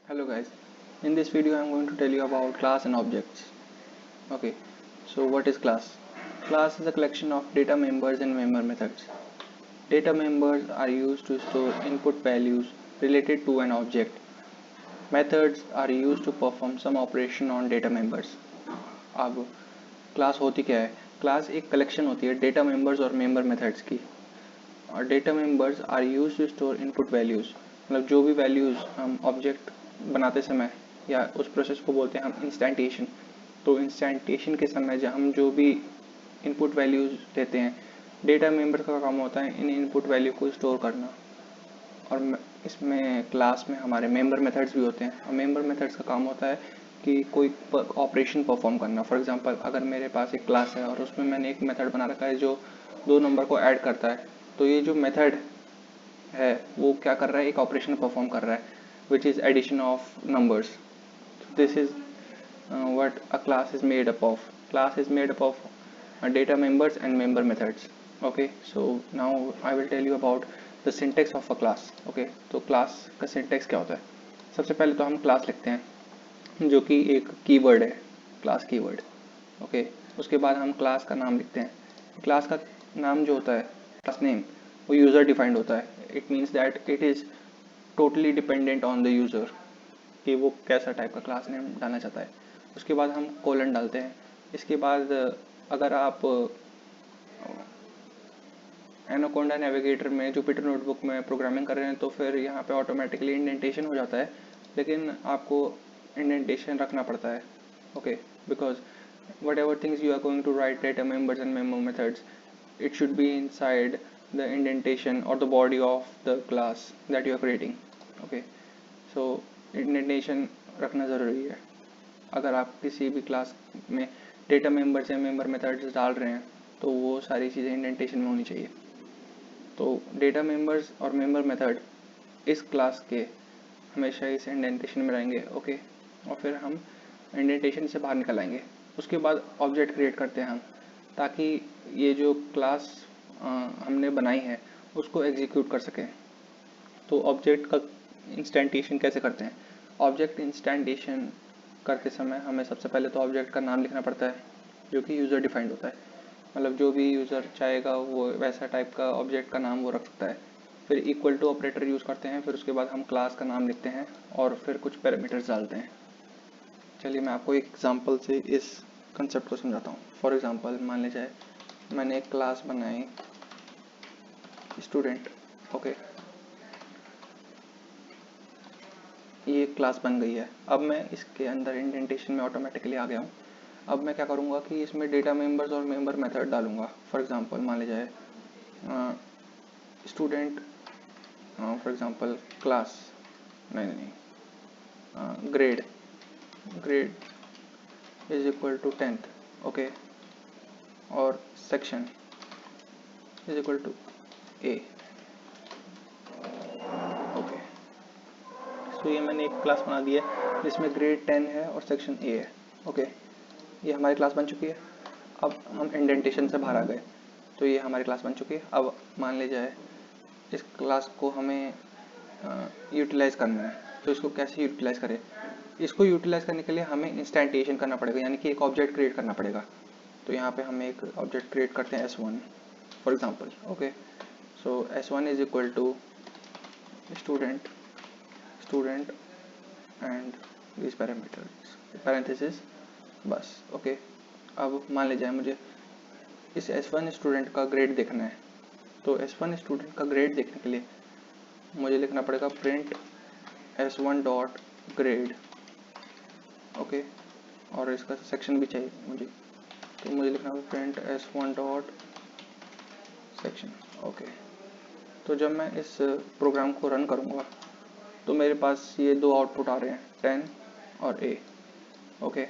Hello guys, in this video I am going to tell you about class and objects. Okay, so what is class? Class is a collection of data members and member methods. Data members are used to store input values related to an object. Methods are used to perform some operation on data members. अब class होती क्या है? Class एक collection होती है data members और member methods की, और data members are used to store input values, मतलब जो भी वैल्यूज़ हम ऑब्जेक्ट बनाते समय या उस प्रोसेस को बोलते हैं हम इंस्टेंटेशन। तो इंस्टेंटेशन के समय जब हम जो भी इनपुट वैल्यूज़ देते हैं, डेटा मेंबर का काम होता है इन इनपुट वैल्यू को स्टोर करना। और इसमें क्लास में हमारे मेंबर मेथड्स भी होते हैं, और मेंबर मेथड्स का काम होता है कि कोई ऑपरेशन परफॉर्म करना। फॉर एग्जांपल, अगर मेरे पास एक क्लास है और उसमें मैंने एक मेथड बना रखा है जो दो नंबर को ऐड करता है, तो ये जो मेथड है वो क्या कर रहा है, एक ऑपरेशन परफॉर्म कर रहा है which is addition of numbers. This is what a class is made up of. Class is made up of data members and member methods. Okay, so now I will tell you about the syntax of a class. Okay, तो class का syntax क्या होता है? सबसे पहले तो हम class लिखते हैं जो कि एक कीवर्ड है, class कीवर्ड। ओके, उसके बाद हम क्लास का नाम लिखते हैं। क्लास का नाम जो होता है, क्लास नेम, वो यूज़र डिफाइंड होता है। It means that it is totally dependent on the user कि वो कैसा टाइप का क्लास नेम डालना चाहता है। उसके बाद हम कोलन डालते हैं। इसके बाद अगर आप एनाकोंडा नेविगेटर में, जुपिटर नोटबुक में प्रोग्रामिंग कर रहे हैं तो फिर यहाँ पे ऑटोमेटिकली इंडेंटेशन हो जाता है, लेकिन आपको इंडेंटेशन रखना पड़ता है। Okay, because whatever things you are going to write data members and member methods, it should be inside the indentation or the body of the class that you are creating. Okay, so indentation रखना ज़रूरी है। अगर आप किसी भी class में data members या member methods डाल रहे हैं तो वो सारी चीज़ें इंडेंटेशन में होनी चाहिए। तो डेटा मेंबर्स और मेंबर मेथड इस क्लास के हमेशा इस इंडेंटेशन में रहेंगे। ओके, और फिर हम इंडेंटेशन से बाहर निकल आएंगे। उसके बाद ऑब्जेक्ट क्रिएट करते हैं हम, ताकि ये जो क्लास हमने बनाई है उसको एग्जीक्यूट कर सकें। तो ऑब्जेक्ट का इंस्टेंटेशन कैसे करते हैं? ऑब्जेक्ट इंस्टेंटेशन करते समय हमें सबसे पहले तो ऑब्जेक्ट का नाम लिखना पड़ता है जो कि यूज़र डिफाइंड होता है, मतलब जो भी यूज़र चाहेगा वो वैसा टाइप का ऑब्जेक्ट का नाम वो रख सकता है। फिर इक्वल टू ऑपरेटर यूज़ करते हैं, फिर उसके बाद हम क्लास का नाम लिखते हैं और फिर कुछ पैरामीटर्स डालते हैं। चलिए मैं आपको एक एग्जांपल से इस कंसेप्ट को समझाता हूँ। फॉर एग्जांपल, मान लीजिए मैंने एक क्लास बनाई स्टूडेंट। ओके, ये क्लास बन गई है। अब मैं इसके अंदर इंडेंटेशन में ऑटोमेटिकली आ गया हूँ। अब मैं क्या करूँगा कि इसमें डेटा मेंबर्स और मेंबर मेथड डालूँगा। फॉर एग्जांपल मान लीजिए स्टूडेंट, फॉर एग्जांपल क्लास, नहीं, grade is equal to 10th। Okay, और section is equal to A. Okay, तो ये मैंने एक क्लास बना दी है जिसमें ग्रेड 10 है और सेक्शन ए है। ओके, ये हमारी क्लास बन चुकी है। अब हम इंडेंटेशन से बाहर आ गए तो ये हमारी क्लास बन चुकी है। अब मान लीजिए इस क्लास को हमें यूटिलाइज़ करना है, तो इसको कैसे यूटिलाइज़ करें? इसको यूटिलाइज़ करने के लिए हमें इंस्टेंटेशन करना पड़ेगा, यानी कि एक ऑब्जेक्ट क्रिएट करना पड़ेगा। तो यहाँ पे हम एक ऑब्जेक्ट क्रिएट करते हैं S1 for example. Okay, so S1 is equal to student and this parameters parenthesis, बस। ओके, अब मान लीजिए मुझे इस S1 स्टूडेंट का ग्रेड देखना है, तो S1 स्टूडेंट का ग्रेड देखने के लिए मुझे लिखना पड़ेगा print S1 dot grade. Okay, और इसका सेक्शन भी चाहिए मुझे, तो मुझे लिखना होगा print S1 dot section. Okay, तो जब मैं इस प्रोग्राम को रन करूँगा तो मेरे पास ये दो आउटपुट आ रहे हैं, 10 और A। ओके,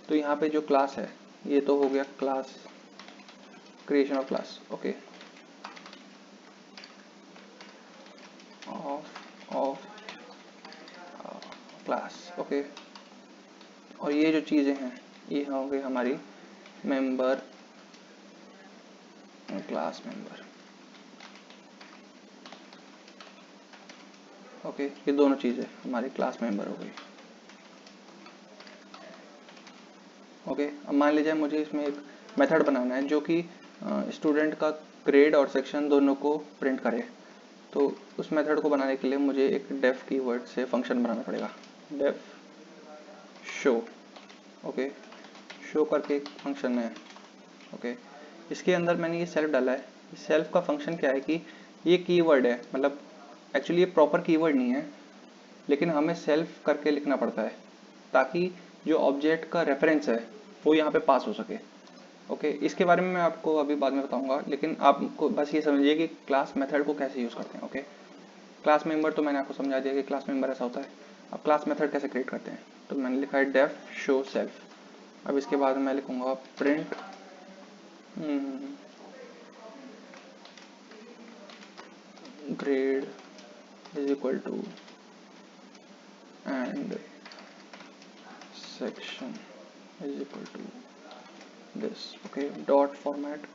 तो यहाँ पे जो क्लास है ये तो हो गया class, creation of class. Okay, of class. Okay, और ये जो चीज़ें हैं ये होंगे हमारी मेंबर, क्लास मेंबर। ओके, ये दोनों चीज़ें हमारी क्लास मेंबर हो गई। ओके, अब मान लीजिए मुझे इसमें एक मेथड बनाना है जो कि स्टूडेंट का ग्रेड और सेक्शन दोनों को प्रिंट करे। तो उस मेथड को बनाने के लिए मुझे एक डेफ कीवर्ड से फंक्शन बनाना पड़ेगा, डेफ शो। ओके, शो करके एक फंक्शन है। ओके, इसके अंदर मैंने ये सेल्फ डाला है। सेल्फ का फंक्शन क्या है कि ये कीवर्ड है, मतलब एक्चुअली ये प्रॉपर कीवर्ड नहीं है, लेकिन हमें सेल्फ करके लिखना पड़ता है ताकि जो ऑब्जेक्ट का रेफरेंस है वो यहाँ पे पास हो सके। ओके, इसके बारे में मैं आपको अभी बाद में बताऊंगा, लेकिन आपको बस ये समझिए कि क्लास मेथड को कैसे यूज़ करते हैं। ओके, क्लास मेंबर तो मैंने आपको समझा दिया कि क्लास मेंबर ऐसा होता है। अब क्लास मेथड कैसे क्रिएट करते हैं, तो मैंने लिखा है डेफ शो सेल्फ। अब इसके बाद मैं लिखूंगा print grade is equal to and section is equal to this. Okay, dot format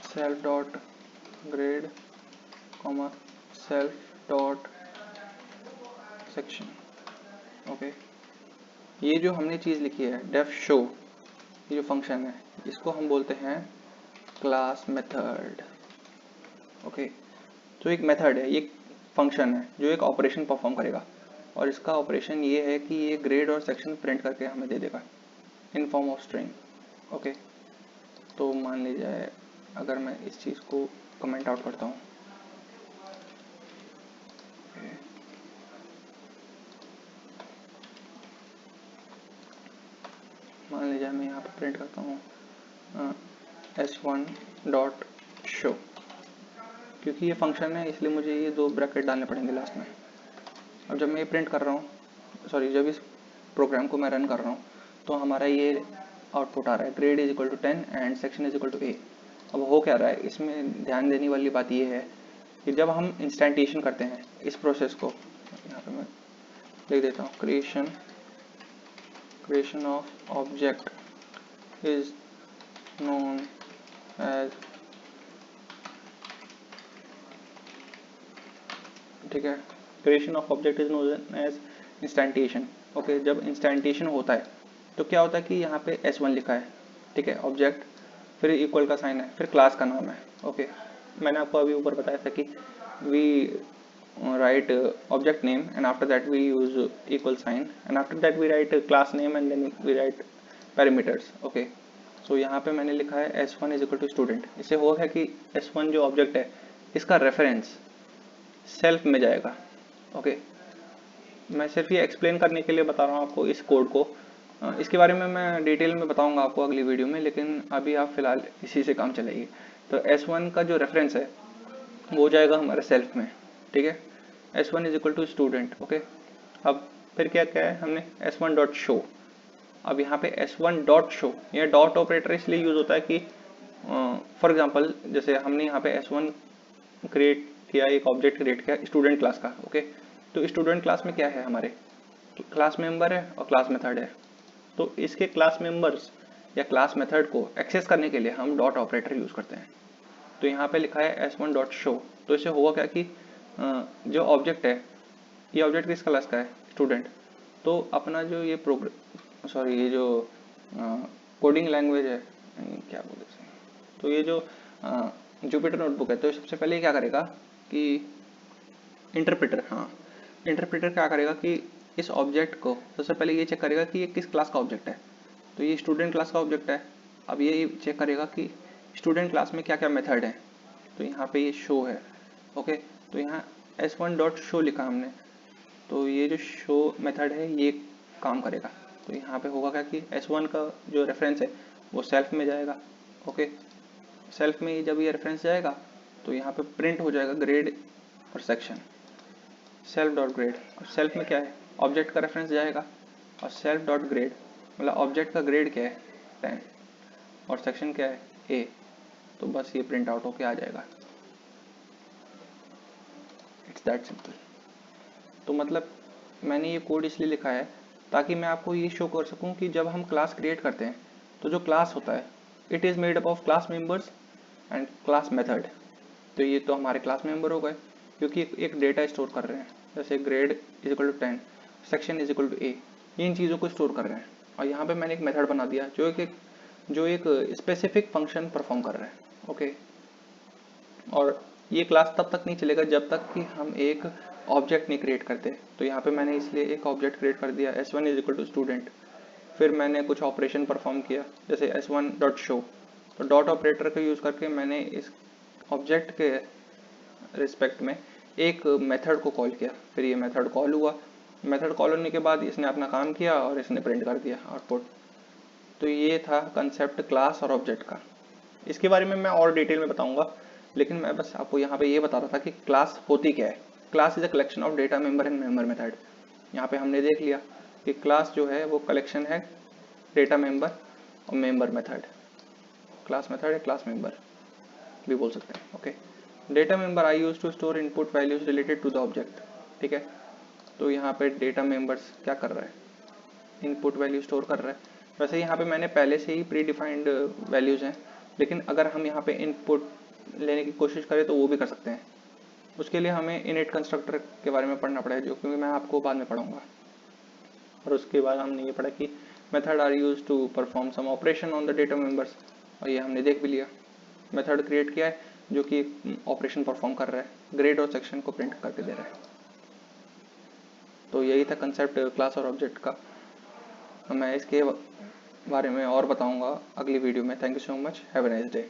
self dot grade comma self dot section. Okay, ये जो हमने चीज़ लिखी है डेफ शो, ये जो फंक्शन है इसको हम बोलते हैं क्लास मेथड। ओके, तो एक मेथड है, ये फंक्शन है जो एक ऑपरेशन परफॉर्म करेगा, और इसका ऑपरेशन ये है कि ये ग्रेड और सेक्शन प्रिंट करके हमें दे देगा in form of string. Okay, तो मान लीजिए अगर मैं इस चीज़ को कमेंट आउट करता हूँ, मान लीजिए मैं यहाँ पर प्रिंट करता हूँ s1 डॉट शो, क्योंकि ये फंक्शन है इसलिए मुझे ये दो ब्रैकेट डालने पड़ेंगे लास्ट में। अब जब मैं ये प्रिंट कर रहा हूँ, सॉरी जब इस प्रोग्राम को मैं रन कर रहा हूँ, तो हमारा ये आउटपुट आ रहा है grade is equal to 10 and section is equal to A. अब हो क्या रहा है, इसमें ध्यान देने वाली बात ये है कि जब हम इंस्टेंटेशन करते हैं इस प्रोसेस को, यहाँ पे मैं लिख देता हूँ creation of object is known as, ठीक है, creation of object is known as instantiation। Okay, जब इंस्टेंटेशन होता है तो क्या होता है कि यहाँ पे s1 लिखा है, ठीक है, ऑब्जेक्ट, फिर इक्वल का साइन है, फिर क्लास का नाम है। ओके, मैंने आपको अभी ऊपर बताया था कि we write object name and after that we use equal sign and after that we write class name and then we write parameters। Okay, so यहाँ पे मैंने लिखा है s1 is equal to student. इससे होगा कि s1 जो object है इसका रेफरेंस सेल्फ में जाएगा। ओके, मैं सिर्फ ये एक्सप्लेन करने के लिए बता रहा हूँ आपको इस कोड को, इसके बारे में मैं डिटेल में बताऊंगा आपको अगली वीडियो में, लेकिन अभी आप फिलहाल इसी से काम चलाइए। तो s1 का जो रेफरेंस है वो जाएगा हमारे सेल्फ में, ठीक है, s1 is equal to student. Okay, अब फिर क्या क्या है, हमने s1 डॉट शो। अब यहाँ पे s1 डॉट शो, यह डॉट ऑपरेटर इसलिए यूज होता है कि फॉर एग्जांपल जैसे हमने यहाँ पे s1 क्रिएट किया, एक ऑब्जेक्ट क्रिएट किया स्टूडेंट क्लास का। ओके, तो स्टूडेंट क्लास में क्या है, हमारे क्लास मेंबर है और क्लास मेथड है। तो इसके क्लास मेंबर्स या क्लास मेथड को एक्सेस करने के लिए हम डॉट ऑपरेटर यूज करते हैं। तो यहाँ पे लिखा है s1 डॉट शो, तो इससे होगा क्या कि जो ऑब्जेक्ट है, ये ऑब्जेक्ट किस क्लास का है, स्टूडेंट। तो अपना जो ये ये जो कोडिंग लैंग्वेज है, क्या बोलते हैं, तो ये जो जुपिटर नोटबुक है, तो सबसे पहले क्या करेगा कि इंटरप्रेटर, हाँ, इंटरप्रेटर क्या करेगा कि इस ऑब्जेक्ट को सबसे पहले ये चेक करेगा कि ये किस क्लास का ऑब्जेक्ट है। तो ये स्टूडेंट क्लास का ऑब्जेक्ट है। अब ये चेक करेगा कि स्टूडेंट क्लास में क्या क्या मेथड है। तो यहाँ पे ये शो है। ओके, तो यहाँ s1 डॉट शो लिखा हमने, तो ये जो शो मेथड है ये काम करेगा। तो यहाँ पे होगा क्या कि s1 का जो रेफरेंस है वो सेल्फ में जाएगा। ओके, सेल्फ में जब ये रेफरेंस जाएगा तो यहाँ पे प्रिंट हो जाएगा ग्रेड और सेक्शन, सेल्फ डॉट ग्रेड। और सेल्फ में क्या है, ऑब्जेक्ट का रेफरेंस जाएगा, और सेल्फ डॉट ग्रेड मतलब ऑब्जेक्ट का ग्रेड क्या है 10 और सेक्शन क्या है a। तो बस ये प्रिंट आउट होके आ जाएगा। It's that simple. तो मतलब मैंने ये कोड इसलिए लिखा है ताकि मैं आपको ये शो कर सकूं कि जब हम क्लास क्रिएट करते हैं तो जो क्लास होता है it is made up of class members and class method. तो ये तो हमारे क्लास मेंबर हो गए, क्योंकि एक डेटा स्टोर कर रहे हैं, जैसे grade is equal to 10, section is equal to A, इन चीज़ों को स्टोर कर रहे हैं। और यहाँ पे मैंने एक मेथड बना दिया जो एक स्पेसिफिक फंक्शन परफॉर्म कर रहा है। ओके, और ये क्लास तब तक नहीं चलेगा जब तक कि हम एक ऑब्जेक्ट नहीं क्रिएट करते। तो यहाँ पे मैंने इसलिए एक ऑब्जेक्ट क्रिएट कर दिया s1 is equal to student. फिर मैंने कुछ ऑपरेशन परफॉर्म किया, जैसे s1 डॉट शो, तो डॉट ऑपरेटर का यूज़ करके मैंने इस ऑब्जेक्ट के रिस्पेक्ट में एक मेथड को कॉल किया। फिर ये मेथड कॉल हुआ, मेथड कॉल होने के बाद इसने अपना काम किया और इसने प्रिंट कर दिया आउटपुट। तो ये था कंसेप्ट क्लास और ऑब्जेक्ट का। इसके बारे में मैं और डिटेल में बताऊंगा, लेकिन मैं बस आपको यहाँ पे ये बता रहा था कि क्लास होती क्या है। Class is a collection of data member and member method. यहाँ पे हमने देख लिया कि क्लास जो है वो कलेक्शन है डेटा मेंबर और मेंबर मेथड। क्लास मेथड है क्लास मेंबर भी बोल सकते हैं। Okay, data member I used to store input values related to the object. ठीक है, तो यहाँ पे डेटा मेंबर्स क्या कर रहा है, इनपुट वैल्यू स्टोर कर रहा है। वैसे यहाँ पे मैंने पहले से ही प्री डिफाइंड वैल्यूज़ हैं, लेकिन अगर हम यहाँ पे इनपुट लेने की कोशिश करें तो वो भी कर सकते हैं। उसके लिए हमें इनिट कंस्ट्रक्टर के बारे में पढ़ना पड़ेगा, जो क्योंकि मैं आपको बाद में पढ़ाऊँगा। और उसके बाद हमने ये पढ़ा कि method are used to perform some operation on the data members, और ये हमने देख भी लिया। मेथड क्रिएट किया है जो कि ऑपरेशन परफॉर्म कर रहा है, ग्रेड और सेक्शन को प्रिंट करके दे रहा है। तो यही था कंसेप्ट क्लास और ऑब्जेक्ट का। मैं इसके बारे में और बताऊंगा अगली वीडियो में। Thank you so much, have a nice day.